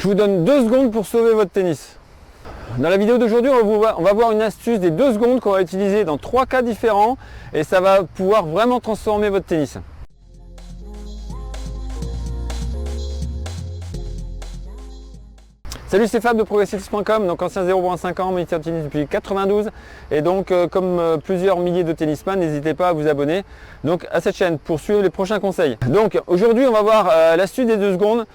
vous donne 2 secondes pour sauver votre tennis. Dans la vidéo d'aujourd'hui, on va voir une astuce des 2 secondes qu'on va utiliser dans 3 cas différents et ça va pouvoir vraiment transformer votre tennis. Salut, c'est Fab de progressivtennis.com, donc ancien 0.5 ans, moniteur de tennis depuis 92 et donc comme plusieurs milliers de tennisman, n'hésitez pas à vous abonner donc à cette chaîne pour suivre les prochains conseils. Donc aujourd'hui on va voir l'astuce des 2 secondes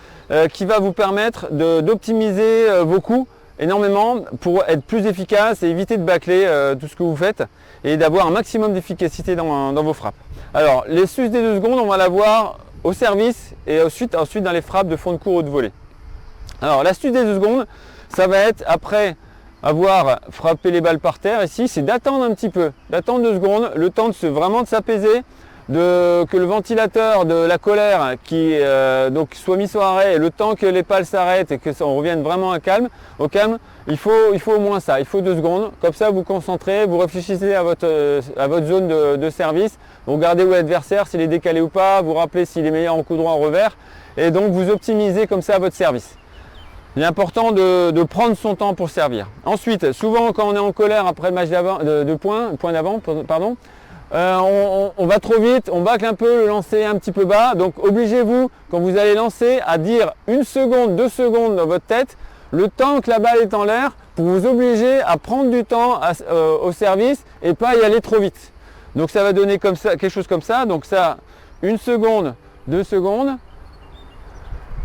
qui va vous permettre d'optimiser vos coups énormément pour être plus efficace et éviter de bâcler tout ce que vous faites et d'avoir un maximum d'efficacité dans vos frappes. Alors l'astuce des 2 secondes, on va la voir au service et ensuite dans les frappes de fond de court ou de volée. Alors l'astuce des 2 secondes, ça va être après avoir frappé les balles par terre ici, c'est d'attendre un petit peu, d'attendre 2 secondes, le temps de vraiment de s'apaiser, que le ventilateur de la colère qui donc soit mis sur arrêt, et le temps que les pales s'arrêtent et que on revienne vraiment au calme, il faut au moins ça, il faut 2 secondes. Comme ça vous vous concentrez, vous réfléchissez à votre zone de service, vous regardez où est l'adversaire, s'il est décalé ou pas, vous rappelez s'il est meilleur en coup droit, en revers, et donc vous optimisez comme ça votre service. Il est important de prendre son temps pour servir. Ensuite, souvent quand on est en colère après le match point d'avant, on va trop vite, on bâcle un peu, le lancer un petit peu bas. Donc obligez-vous, quand vous allez lancer, à dire 1 seconde, 2 secondes dans votre tête, le temps que la balle est en l'air, pour vous obliger à prendre du temps au service et pas y aller trop vite. Donc ça va donner comme ça, quelque chose comme ça. Donc ça, 1 seconde, 2 secondes.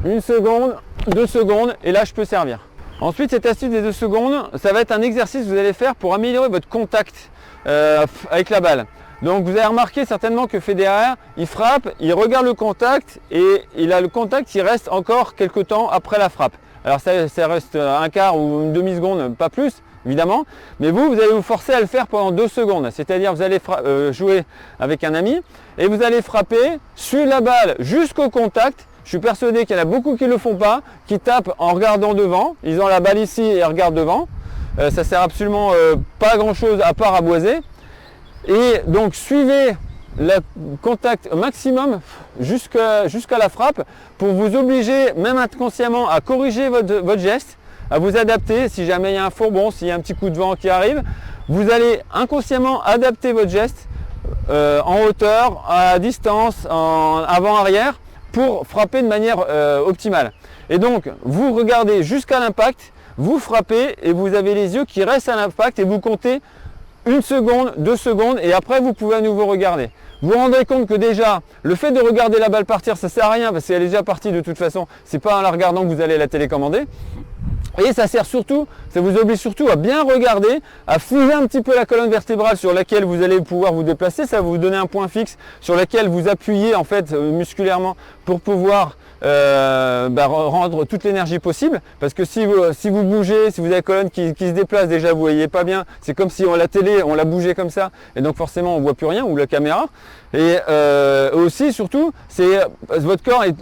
1 seconde, 2 secondes et là je peux servir. Ensuite cette astuce des 2 secondes, ça va être un exercice que vous allez faire pour améliorer votre contact avec la balle. Donc vous avez remarqué certainement que Federer, il frappe, il regarde le contact et il a le contact qui reste encore quelques temps après la frappe. Alors ça reste un quart ou une demi-seconde, pas plus évidemment, mais vous allez vous forcer à le faire pendant 2 secondes. C'est-à-dire vous allez jouer avec un ami et vous allez frapper, suivre la balle jusqu'au contact. Je suis persuadé qu'il y en a beaucoup qui ne le font pas, qui tapent en regardant devant. Ils ont la balle ici et regardent devant. Ça sert absolument pas à grand chose à part à boiser. Et donc suivez le contact au maximum jusqu'à la frappe pour vous obliger, même inconsciemment, à corriger votre geste, à vous adapter. Si jamais il y a un fourbon, s'il y a un petit coup de vent qui arrive, vous allez inconsciemment adapter votre geste en hauteur, à distance, en avant-arrière, pour frapper de manière optimale. Et donc vous regardez jusqu'à l'impact, vous frappez et vous avez les yeux qui restent à l'impact et vous comptez 1 seconde, 2 secondes et après vous pouvez à nouveau regarder. Vous vous rendrez compte que déjà le fait de regarder la balle partir, ça sert à rien parce qu'elle est déjà partie de toute façon, c'est pas en la regardant que vous allez la télécommander. Et ça sert surtout, ça vous oblige surtout à bien regarder, à fouiller un petit peu la colonne vertébrale sur laquelle vous allez pouvoir vous déplacer. Ça va vous donner un point fixe sur lequel vous appuyez en fait musculairement pour pouvoir rendre toute l'énergie possible. Parce que si vous bougez, si vous avez la colonne qui se déplace, déjà vous voyez pas bien. C'est comme si la télé, on la bougeait comme ça et donc forcément on voit plus rien, ou la caméra. Et aussi, surtout, c'est votre corps est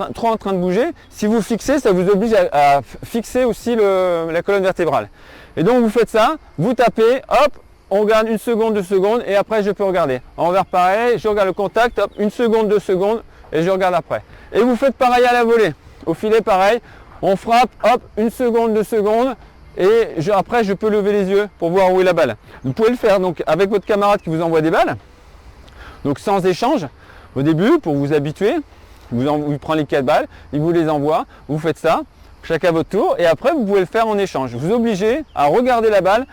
trop en train de bouger. Si vous fixez, ça vous oblige à fixer aussi la colonne vertébrale. Et donc vous faites ça, vous tapez, hop, on regarde 1 seconde, 2 secondes, et après je peux regarder. Envers pareil, je regarde le contact, hop, 1 seconde, 2 secondes, et je regarde après. Et vous faites pareil à la volée. Au filet, pareil, on frappe, hop, 1 seconde, 2 secondes, et après je peux lever les yeux pour voir où est la balle. Vous pouvez le faire donc avec votre camarade qui vous envoie des balles. Donc sans échange, au début, pour vous habituer, il prend les 4 balles, il vous les envoie, vous faites ça, chacun à votre tour, et après vous pouvez le faire en échange. Vous obligez à regarder la balle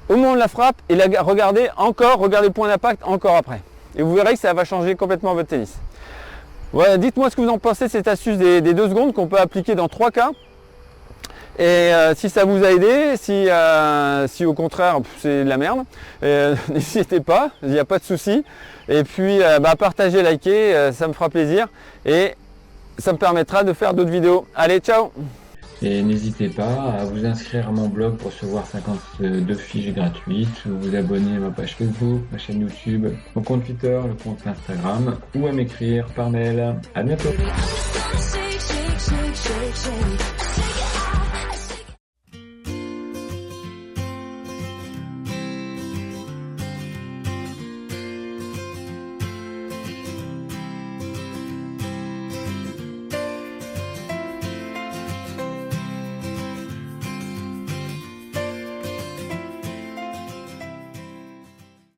au moment de la frappe et regarder le point d'impact encore après. Et vous verrez que ça va changer complètement votre tennis. Voilà, dites-moi ce que vous en pensez de cette astuce des 2 secondes qu'on peut appliquer dans 3 cas. Et si ça vous a aidé, si au contraire c'est de la merde, n'hésitez pas, il n'y a pas de souci. Et puis partagez, likez, ça me fera plaisir et ça me permettra de faire d'autres vidéos. Allez, ciao! Et n'hésitez pas à vous inscrire à mon blog pour recevoir 52 fiches gratuites, ou vous abonner à ma page Facebook, ma chaîne YouTube, mon compte Twitter, le compte Instagram, ou à m'écrire par mail. À bientôt!